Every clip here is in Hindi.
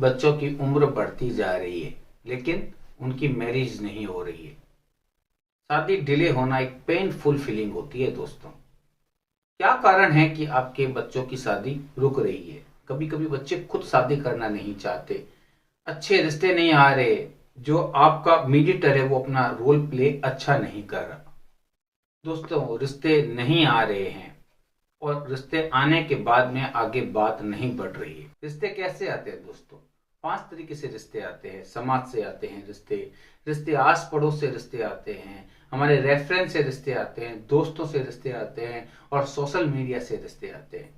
बच्चों की उम्र बढ़ती जा रही है लेकिन उनकी मैरिज नहीं हो रही है। शादी डिले होना एक पेनफुल फीलिंग होती है दोस्तों। क्या कारण है कि आपके बच्चों की शादी रुक रही है? कभी कभी बच्चे खुद शादी करना नहीं चाहते, अच्छे रिश्ते नहीं आ रहे, जो आपका मीडिएटर है वो अपना रोल प्ले अच्छा नहीं कर रहा। दोस्तों, रिश्ते नहीं आ रहे हैं और रिश्ते आने के बाद में आगे बात नहीं बढ़ रही है। रिश्ते कैसे आते हैं दोस्तों? 5 तरीके से रिश्ते आते हैं। समाज से आते हैं रिश्ते, रिश्ते आस पड़ोस से रिश्ते आते हैं, हमारे रेफरेंस से रिश्ते आते हैं, दोस्तों से रिश्ते आते हैं और सोशल मीडिया से रिश्ते आते हैं।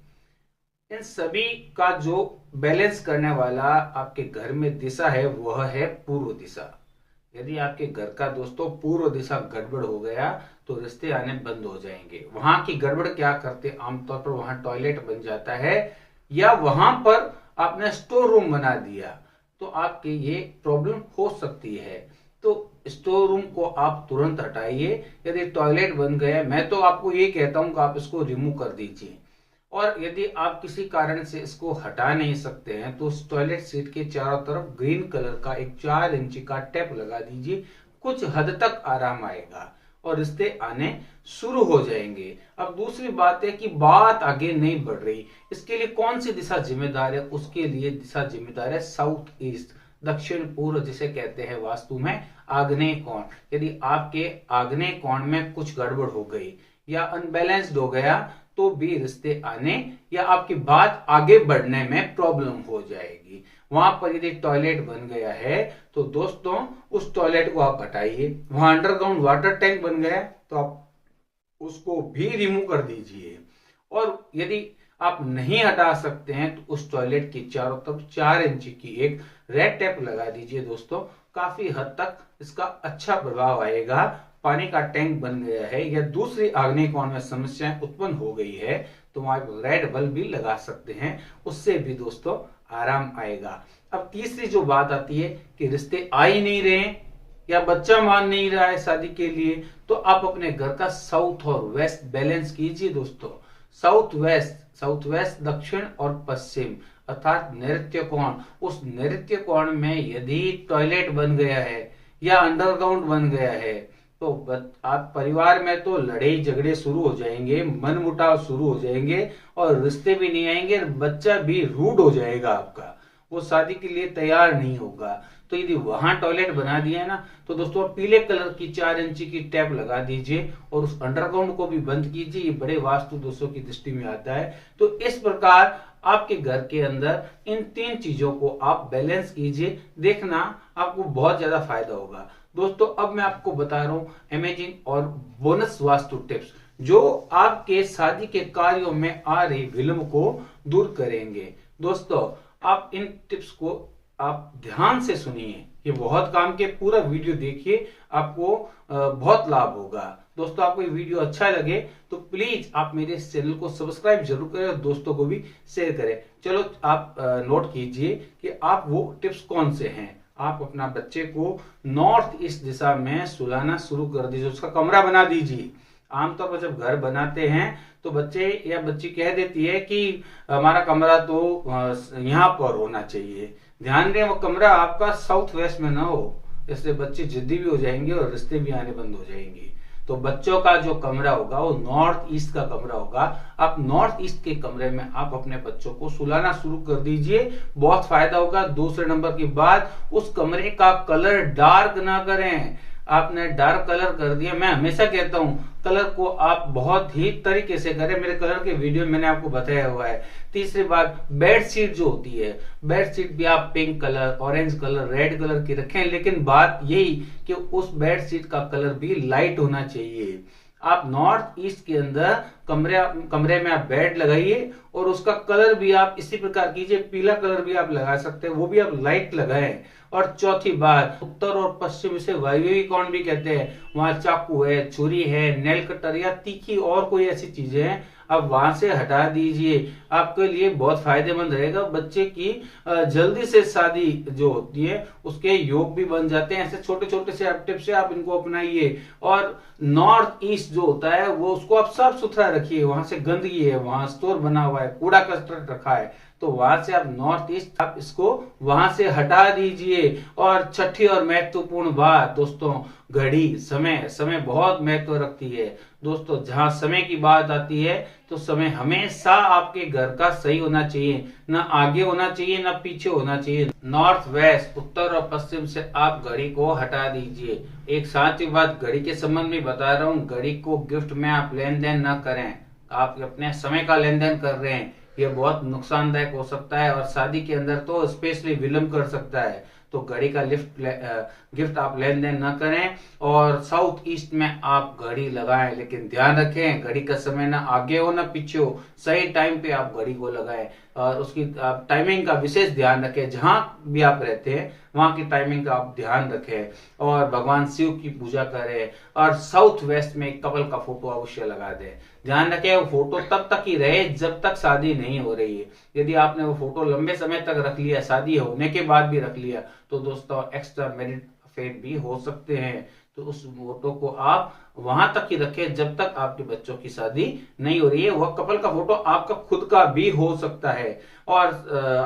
इन सभी का जो बैलेंस करने वाला आपके घर में दिशा है वह है पूर्व दिशा। यदि आपके घर का दोस्तों पूर्व दिशा गड़बड़ हो गया तो रिश्ते आने बंद हो जाएंगे। वहां की गड़बड़ क्या करते, आमतौर पर वहां टॉयलेट बन जाता है या वहां पर आपने स्टोर रूम बना दिया तो आपके ये प्रॉब्लम हो सकती है। तो स्टोर रूम को आप तुरंत हटाइए। यदि टॉयलेट बन गया, मैं तो आपको ये कहता हूं कि आप इसको रिमूव कर दीजिए। और यदि आप किसी कारण से इसको हटा नहीं सकते हैं तो उस टॉयलेट सीट के चारों तरफ ग्रीन कलर का एक 4 इंची का टेप लगा दीजिए। कुछ हद तक आराम आएगा और रिश्ते आने शुरू हो जाएंगे। अब दूसरी बात है कि बात आगे नहीं बढ़ रही, इसके लिए कौन सी दिशा जिम्मेदार है? उसके लिए दिशा जिम्मेदार है साउथ ईस्ट, दक्षिण पूर्व, जिसे कहते हैं वास्तु में आग्नेय कोण। यदि आपके आग्नेय कोण में कुछ गड़बड़ हो गई या अनबैलेंस्ड हो गया तो भी रिश्ते आने या आपकी बात आगे बढ़ने में प्रॉब्लम हो जाएगी। वहां पर यदि टॉयलेट बन गया है तो दोस्तों उस टॉयलेट को आप हटाइए। वहां अंडरग्राउंड वाटर टैंक बन गया है तो आप उसको भी रिमूव कर दीजिए। और यदि आप नहीं हटा सकते हैं तो उस टॉयलेट के चारों तरफ 4 इंची की एक रेड टेप लगा दीजिए। दोस्तों, काफी हद तक इसका अच्छा प्रभाव आएगा। पानी का टैंक बन गया है या दूसरी आग्नेय कोण में समस्याएं उत्पन्न हो गई है तो वहां रेड बल्ब भी लगा सकते हैं, उससे भी दोस्तों आराम आएगा। अब तीसरी जो बात आती है कि रिश्ते आ ही नहीं रहे या बच्चा मान नहीं रहा है शादी के लिए, तो आप अपने घर का साउथ और वेस्ट बैलेंस कीजिए। दोस्तों, साउथ वेस्ट दक्षिण और पश्चिम अर्थात नैऋत्य कोण, उस नैऋत्य कोण में यदि टॉयलेट बन गया है या अंडरग्राउंड बन गया है तो आप परिवार में तो लड़ाई झगड़े शुरू हो जाएंगे, मनमुटाव शुरू हो जाएंगे और रिश्ते भी नहीं आएंगे। बच्चा भी रूड हो जाएगा आपका, वो शादी के लिए तैयार नहीं होगा। तो यदि वहां टॉयलेट बना दिया है ना तो दोस्तों आप पीले कलर की 4 इंची की टैप लगा दीजिए और उस अंडरग्राउंड को भी बंद कीजिए। ये बड़े वास्तु दोषों की दृष्टि में आता है। तो इस प्रकार आपके घर के अंदर इन 3 चीजों को आप बैलेंस कीजिए, देखना आपको बहुत ज्यादा फायदा होगा। दोस्तों, अब मैं आपको बता रहा हूं अमेजिंग और बोनस वास्तु टिप्स जो आपके शादी के कार्यों में आ रही विलंब को दूर करेंगे। दोस्तों, आप इन टिप्स को आप ध्यान से सुनिए, ये बहुत काम के, पूरा वीडियो देखिए, आपको बहुत लाभ होगा। दोस्तों, आपको ये वीडियो अच्छा लगे तो प्लीज आप मेरे इस चैनल को सब्सक्राइब जरूर करें और दोस्तों को भी शेयर करें। चलो आप नोट कीजिए कि आप वो टिप्स कौन से हैं। आप अपना बच्चे को नॉर्थ ईस्ट दिशा में सुलाना शुरू कर दीजिए, उसका कमरा बना दीजिए। आमतौर पर जब घर बनाते हैं तो बच्चे या बच्ची कह देती है कि हमारा कमरा तो यहाँ पर होना चाहिए। ध्यान दें, वो कमरा आपका साउथ वेस्ट में ना हो, इससे बच्चे जिद्दी भी हो जाएंगे और रिश्ते भी आने बंद हो जाएंगे। तो बच्चों का जो कमरा होगा वो नॉर्थ ईस्ट का कमरा होगा। आप नॉर्थ ईस्ट के कमरे में आप अपने बच्चों को सुलाना शुरू कर दीजिए, बहुत फायदा होगा। दूसरे नंबर की बात, उस कमरे का कलर डार्क ना करें। आपने डार्क कलर कर दिया, मैं हमेशा कहता हूं कलर को आप बहुत ही तरीके से करें, मेरे कलर के वीडियो मैंने आपको बताया हुआ है। तीसरी बात, बेडशीट जो होती है, बेडशीट भी आप pink colour, orange colour, red colour की रखें, लेकिन बात यही कि उस बेडशीट का कलर भी लाइट होना चाहिए। आप नॉर्थ ईस्ट के अंदर कमरे में आप बेड लगाइए और उसका कलर भी आप इसी प्रकार कीजिए, पीला कलर भी आप लगा सकते हैं, वो भी आप लाइट लगाएं। और चौथी बात, उत्तर और पश्चिम से वायव्य कोण भी कहते हैं, वहां चाकू है, छुरी है, नेल कटर या तीखी और कोई ऐसी चीजें हैं, आप वहां से हटा दीजिए। आपके लिए बहुत फायदेमंद रहेगा। बच्चे की जल्दी से शादी जो होती है उसके योग भी बन जाते हैं। ऐसे छोटे छोटे से टिप्स से आप इनको अपनाइए। और नॉर्थ ईस्ट जो होता है वो उसको आप साफ सुथरा रखिए, वहां से गंदगी है, वहां स्टोर बना हुआ है, कूड़ा कचरा रखा है, तो वहां से आप नॉर्थ ईस्ट, आप इसको वहां से हटा दीजिए। और छठी और महत्वपूर्ण बात दोस्तों, घड़ी, समय, समय बहुत महत्व रखती है दोस्तों। जहां समय की बात आती है तो समय हमेशा आपके घर का सही होना चाहिए, ना आगे होना चाहिए ना पीछे होना चाहिए। नॉर्थ वेस्ट, उत्तर और पश्चिम से आप घड़ी को हटा दीजिए। एक साथ ही बात घड़ी के संबंध में बता रहा हूँ, घड़ी को गिफ्ट में आप लेन देन न करें। आप अपने समय का लेन देन कर रहे हैं, ये बहुत नुकसानदायक हो सकता है और शादी के अंदर तो स्पेशली विलंब कर सकता है। तो घड़ी का गिफ्ट आप लेन देन न करें। और साउथ ईस्ट में आप घड़ी लगाएं, लेकिन ध्यान रखें घड़ी का समय ना आगे हो ना पीछे हो, सही टाइम पे आप घड़ी को लगाएं और उसकी आप टाइमिंग का विशेष ध्यान रखें। जहां भी आप रहते हैं वहां की टाइमिंग का आप ध्यान रखें और भगवान शिव की पूजा करें। और साउथ वेस्ट में एक कपल का फोटो अवश्य लगा दें। ध्यान रखें वो फोटो तब तक ही रहे जब तक शादी नहीं हो रही है। यदि आपने वो फोटो लंबे समय तक रख लिया, शादी होने के बाद भी रख लिया, तो दोस्तों एक्स्ट्रा मैरिड अफेयर भी हो सकते हैं। तो उस फोटो को आप वहां तक ही रखें जब तक आपके बच्चों की शादी नहीं हो रही है। वह कपल का फोटो आपका खुद का भी हो सकता है। और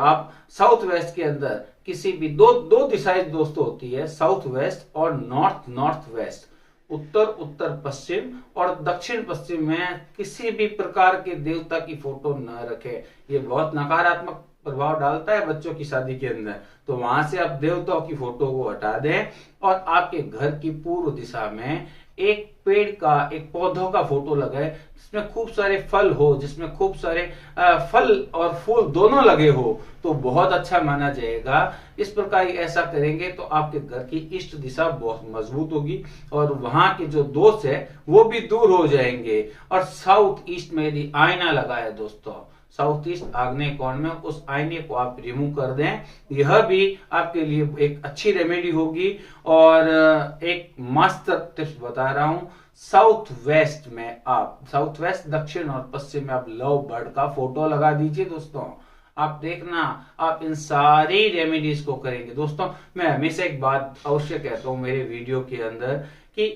आप साउथ वेस्ट के अंदर किसी भी दो दिशाएं दोस्तों होती है, साउथ वेस्ट और नॉर्थ वेस्ट। उत्तर उत्तर पश्चिम और दक्षिण पश्चिम में किसी भी प्रकार के देवता की फोटो न रखें। ये बहुत नकारात्मक प्रभाव डालता है बच्चों की शादी के अंदर। तो वहां से आप देवताओं की फोटो को हटा दें और आपके घर की पूर्व दिशा में एक पेड़ का, एक पौधों का फोटो लगाए जिसमें खूब सारे फल हो, जिसमें खूब सारे फल और फूल दोनों लगे हो, तो बहुत अच्छा माना जाएगा। इस प्रकार ऐसा करेंगे तो आपके घर की इष्ट दिशा बहुत मजबूत होगी और वहां के जो दोष है वो भी दूर हो जाएंगे। और साउथ ईस्ट में यदि आईना लगाए दोस्तों, साउथ ईस्ट आग्नेय कोण में, उस आईने को आप रिमूव कर दें। यह भी आपके लिए एक अच्छी रेमेडी होगी। और एक मस्त टिप्स बता रहा हूं, साउथ वेस्ट में आप, साउथ वेस्ट दक्षिण और पश्चिम में आप लव बर्ड का फोटो लगा दीजिए दोस्तों। आप देखना आप इन सारी रेमेडीज को करेंगे दोस्तों। मैं हमेशा एक बात अवश्य कहता हूं मेरे वीडियो के अंदर कि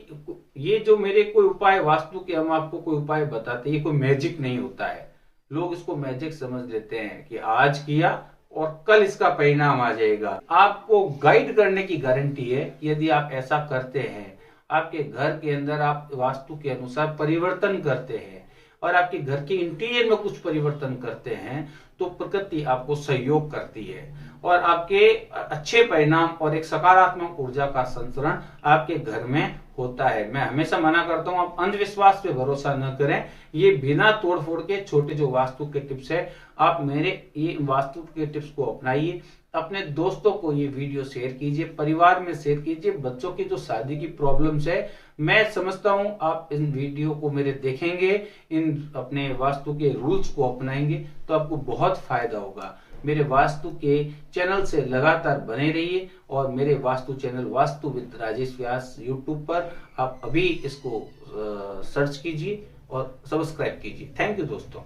ये जो मेरे कोई उपाय वास्तु के हम आपको कोई उपाय बताते हैं, ये कोई मैजिक नहीं होता है। लोग इसको मैजिक समझ लेते हैं कि आज किया और कल इसका परिणाम आ जाएगा। आपको गाइड करने की गारंटी है कि यदि आप ऐसा करते हैं, आपके घर के अंदर आप वास्तु के अनुसार परिवर्तन करते हैं और आपके घर के इंटीरियर में कुछ परिवर्तन करते हैं, तो प्रकृति आपको सहयोग करती है और आपके अच्छे परिणाम और एक सकारात्मक ऊर्जा का संचरण आपके घर में होता है। मैं हमेशा मना करता हूं आप अंधविश्वास पे भरोसा न करें। ये बिना तोड़फोड़ के छोटे जो वास्तु के टिप्स है, आप मेरे ये वास्तु के टिप्स को अपनाइए। अपने दोस्तों को ये वीडियो शेयर कीजिए, परिवार में शेयर कीजिए। बच्चों की जो शादी की प्रॉब्लम्स है, मैं समझता हूं आप इन वीडियो को मेरे देखेंगे, इन अपने वास्तु के रूल्स को अपनाएंगे तो आपको बहुत फायदा होगा। मेरे वास्तु के चैनल से लगातार बने रहिए और मेरे vastu channel vastu with Rajesh Vyas YouTube पर आप अभी इसको सर्च कीजिए और सब्सक्राइब कीजिए। थैंक यू दोस्तों।